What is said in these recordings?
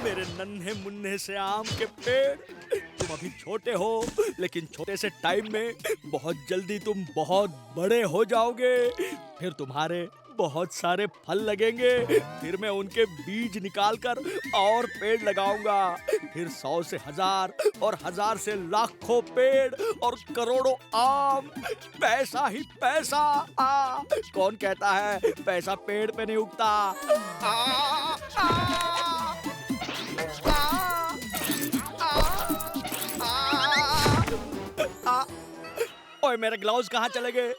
मेरे नन्हे मुन्ने से आम के पेड़, तुम अभी छोटे हो, लेकिन छोटे से टाइम में बहुत जल्दी तुम बहुत बड़े हो जाओगे। फिर तुम्हारे बहुत सारे फल लगेंगे, फिर मैं उनके बीज निकालकर और पेड़ लगाऊंगा। फिर 100 से 1000 और 1000 से लाखों पेड़ और करोड़ों आम। पैसा ही पैसा। कौन कहता है पैसा पेड़ पे नहीं उगता? ओए मेरे ग्लव्स कहाँ चले गए?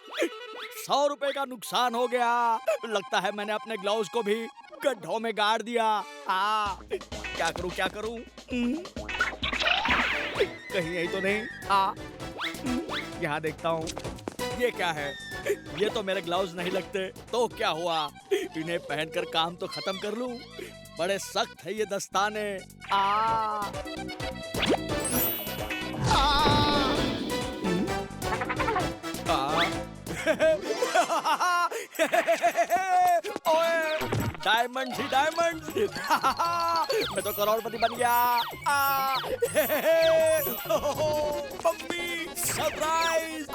100 रुपए का नुकसान हो गया। लगता है मैंने अपने ग्लव्स को भी गड्ढों में गाड़ दिया। क्या करूं क्या करूं? कहीं यही तो नहीं। यहाँ देखता हूँ। ये क्या है? ये तो मेरे ग्लव्स नहीं लगते। तो क्या हुआ? इन्हें पहनकर काम तो खत्म कर लूं। बड़े सख्त है ये दस्ताने। ओए डायमंड ही डायमंड। मैं तो करोड़पति बन गया। Mummy surprise.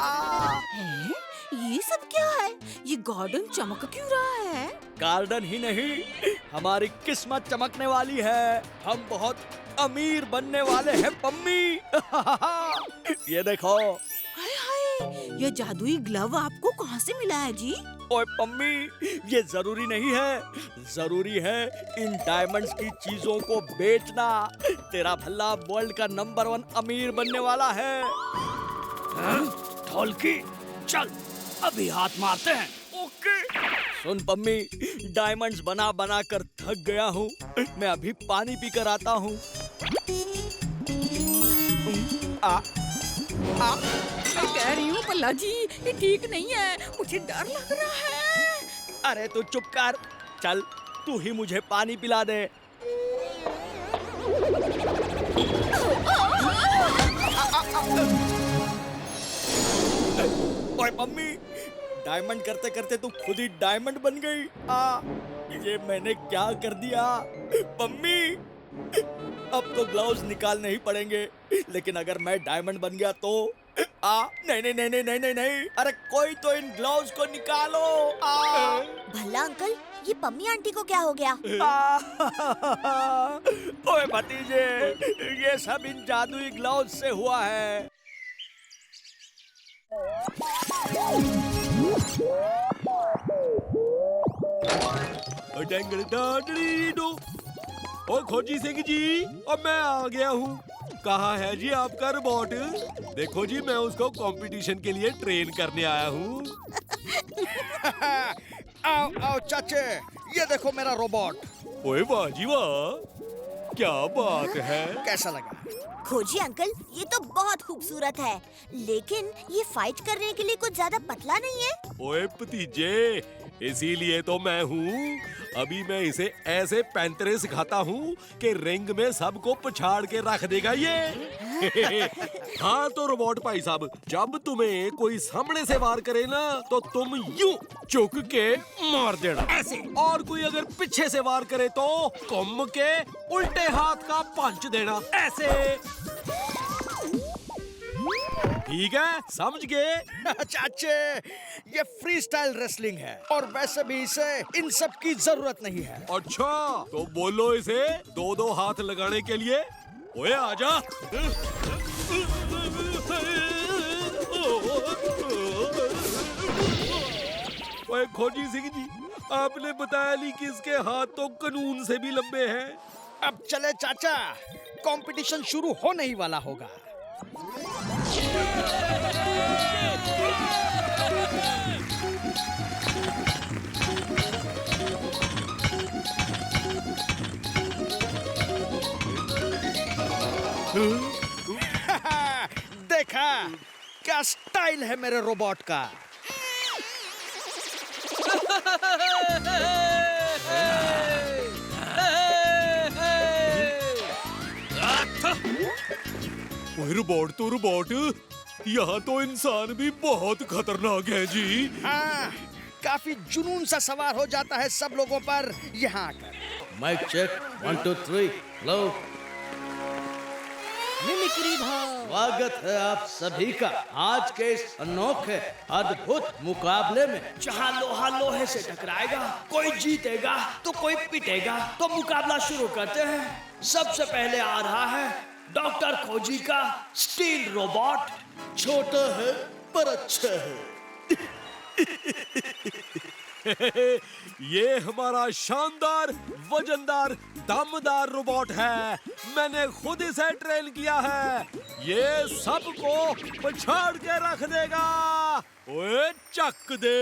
ये सब क्या है? ये गार्डन चमक क्यों रहा है? गार्डन ही नहीं, हमारी किस्मत चमकने वाली है। हम बहुत अमीर बनने वाले हैं मम्मी। ये देखो। हाय हाय, ये जादुई ग्लव आपको कहाँ से मिला है जी? ओए पम्मी, ये जरूरी नहीं है। जरूरी है इन डायमंड्स की चीजों को बेचना। तेरा भल्ला वर्ल्ड का नंबर 1 अमीर बनने वाला है। ढोलकी, चल अभी हाथ मारते हैं। ओके। सुन पम्मी, डायमंड्स बना बना कर थक गया हूँ। मैं अभी पानी पी कर आता हूँ। मैं कह रही हूँ पल्ला जी, ये ठीक नहीं है। मुझे डर लग रहा है। अरे तू चुप कर। चल तू ही मुझे पानी पिला दे। ओए मम्मी, डायमंड करते करते तू खुद ही डायमंड बन गई। ये मैंने क्या कर दिया? मम्मी, अब तो ग्लव्स निकालने ही पड़ेंगे। लेकिन अगर मैं डायमंड बन गया तो? नहीं नहीं नहीं नहीं नहीं नहीं नहीं। अरे कोई तो इन ग्लव्स को निकालो। भला अंकल, ये पम्मी आंटी को क्या हो गया? ओए भतीजे, ये सब इन जादुई ग्लव्स से हुआ है। ओ खोजी सिंह जी, अब मैं आ गया हूँ। कहाँ है जी आपका रोबोट? देखो जी, मैं उसको कंपटीशन के लिए ट्रेन करने आया हूँ। आओ आओ चाचे, ये देखो मेरा रोबोट। ओए वाह जी वाह, क्या बात है। कैसा लगा? खोजी अंकल, ये तो बहुत खूबसूरत है, लेकिन ये फाइट करने के लिए कुछ ज्यादा पतला नहीं है। ओए भतीजे, इसीलिए तो मैं हूँ। अभी मैं इसे ऐसे पैंतरे सिखाता हूँ कि रिंग में सबको पछाड़ के रख देगा ये। हाँ तो रोबोट भाई साहब, जब तुम्हें कोई सामने से वार करे ना, तो तुम यूं चुक के मार देना ऐसे। और कोई अगर पीछे से वार करे तो घूम के उल्टे हाथ का पंच देना ऐसे। ठीक है, समझ गए? चाचे, ये फ्री स्टाइल रेसलिंग है और वैसे भी इसे इन सब की जरूरत नहीं है। अच्छा, तो बोलो इसे 2-2 हाथ लगाने के लिए। ओए आजा। ओए खोजी सिंह जी, आपने बताया नहीं कि इसके हाथ तो कानून से भी लंबे हैं। अब चले चाचा, कंपटीशन शुरू होने ही वाला होगा। देखा क्या स्टाइल है मेरे रोबोट का। ओए रोबोट तो रोबोट, यहाँ तो इंसान भी बहुत खतरनाक है जी। हाँ, काफी जुनून सा सवार हो जाता है सब लोगों पर यहाँ आकर। माइक चेक 1 2 3 लो। मिमिक्री भाव। स्वागत है आप सभी का आज के इस अनोखे अद्भुत मुकाबले में, जहां लोहा लोहे से टकराएगा, कोई जीतेगा तो कोई पिटेगा। तो मुकाबला शुरू करते हैं। सबसे पहले आ रहा है डॉक्टर खोजी का स्टील रोबोट। छोटा है पर अच्छा है। ये हमारा शानदार वजनदार दमदार रोबोट है। मैंने खुद इसे ट्रेन किया है। ये सबको पछाड़ के रख देगा। ओए चक दे।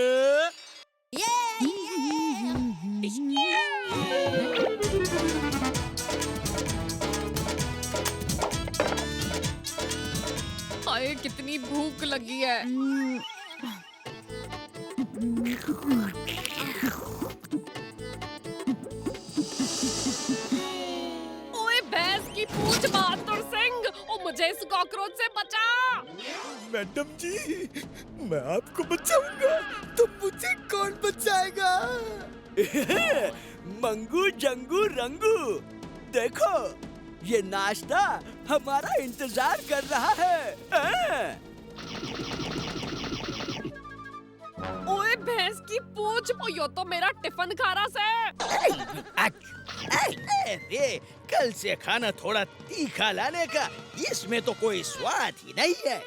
हाय कितनी भूख लगी है। ओए भैंस की पूंछ बहादुर सिंह, ओ मुझे इस कॉकरोच से बचा। मैडम जी, मैं आपको बचाऊंगा तो मुझे कौन बचाएगा? मंगू जंगू रंगू, देखो ये नाश्ता हमारा इंतजार कर रहा है। ओए भैंस की पूंछ, ओ यो तो मेरा टिफिन खा रहा है। अरे कल से खाना थोड़ा तीखा लाने का, इसमें तो कोई स्वाद ही नहीं है।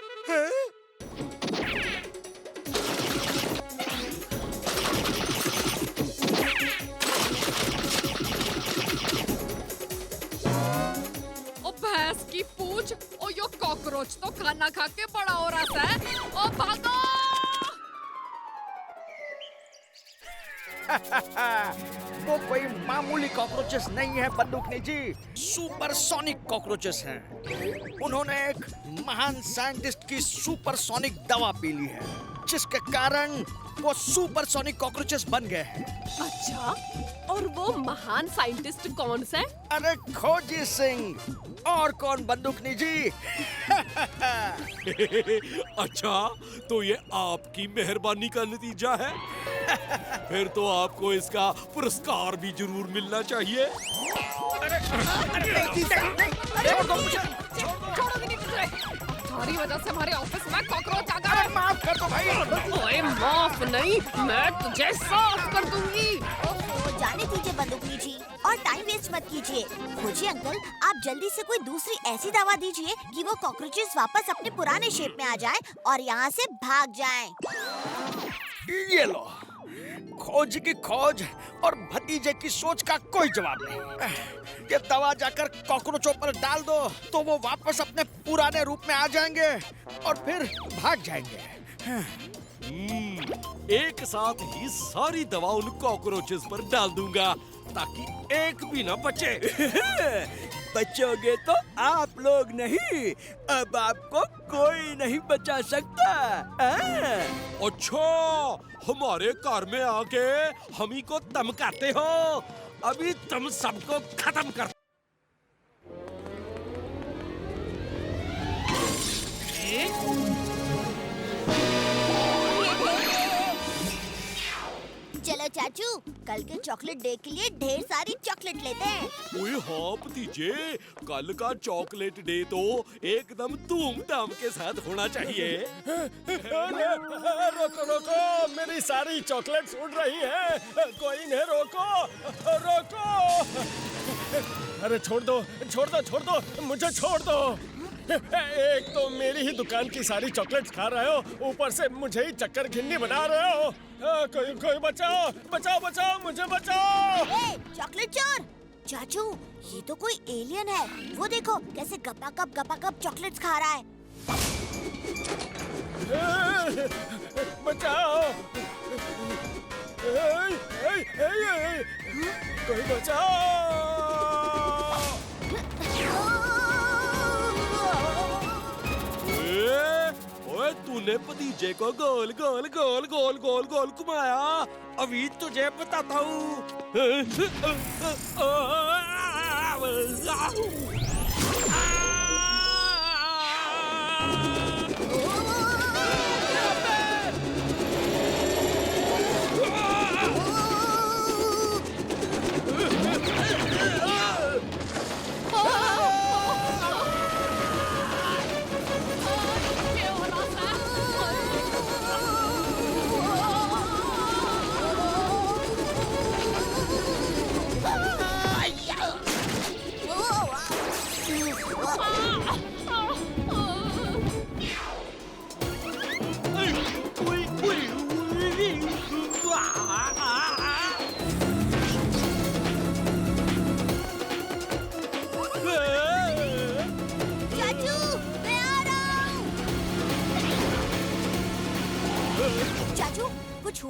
ओ भैंस की पूंछ, ओ यो कॉकरोच तो खाना खा के बड़ा हो रहा है। ओ भागो। वो कोई मामूली कॉकरोचेस नहीं है बंदूकनी जी, सुपरसोनिक कॉकरोचेस हैं। उन्होंने एक महान साइंटिस्ट की सुपरसोनिक दवा पी ली है, जिसके कारण वो सुपरसोनिक कॉकरोचेस बन गए हैं। अच्छा, और वो महान साइंटिस्ट कौन से? अरे खोजी सिंह, और कौन बंदूकनी जी? अच्छा, तो ये आपकी मेहरबानी का नतीजा है। फिर तो आपको इसका पुरस्कार भी जरूर मिलना चाहिए। तुम्हारी वजह से हमारे ऑफिस में कॉकरोच आ गए। माफ कर दो भाई। ओए माफ नहीं, मैं तुझे साफ कर दूंगी। ओहो, जाने दीजिए बंदूकनी जी, और टाइम वेस्ट मत कीजिए। खोजी अंकल, आप जल्दी से कोई दूसरी ऐसी दवा दीजिए कि वो कॉकरोचेस वापस अपने पुराने शेप में आ जाए और यहाँ से भाग जाएं। ये लो, खोज की खोज और भतीजे की सोच का कोई जवाब नहीं। ये दवा जाकर कॉकरोचों पर डाल दो तो वो वापस अपने पुराने रूप में आ जाएंगे और फिर भाग जाएंगे। एक साथ ही सारी दवा उन कॉकरोचेस पर डाल दूंगा ताकि एक भी ना बचे। बचोगे तो आप लोग नहीं, अब आपको कोई नहीं बचा सकता। अच्छा, हमारे घर में आके हम ही को धमकाते हो? अभी तुम सबको खत्म कर। चलो चाचू, कल के चॉकलेट डे के लिए ढेर सारी चॉकलेट लेते हैं। ओए हाँ भतीजे, कल का चॉकलेट डे तो एकदम धूमधाम के साथ होना चाहिए। रोको रोको, मेरी सारी चॉकलेट उड़ रही है। कोई इन्हें रोको, रोको। अरे छोड़ दो, छोड़ दो, छोड़ दो, मुझे छोड़ दो। एक तो मेरी ही दुकान की सारी चॉकलेट्स खा रहे हो, ऊपर से मुझे ही चक्कर घिन्नी बना रहे हो। कोई कोई बचाओ, बचाओ, बचाओ, मुझे बचाओ। चॉकलेट चोर! चाचू, ये तो कोई एलियन है। वो देखो कैसे गपा-गप चॉकलेट्स खा रहा है। बचाओ, कोई बचाओ। ओए तूने भतीजे को गोल गोल गोल गोल गोल गोल घुमाया, अभी तुझे बताता हूँ।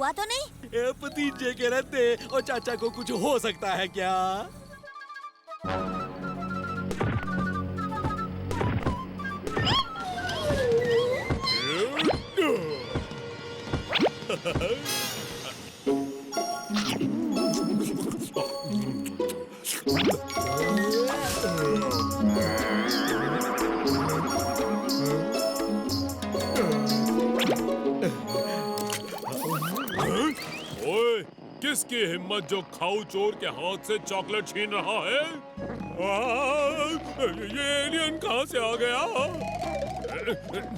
हुआ तो नहीं? भतीजे के रहते और चाचा को कुछ हो सकता है क्या? ओए, किसकी हिम्मत जो खाऊ चोर के हाथ से चॉकलेट छीन रहा है? ये एलियन कहाँ से आ गया?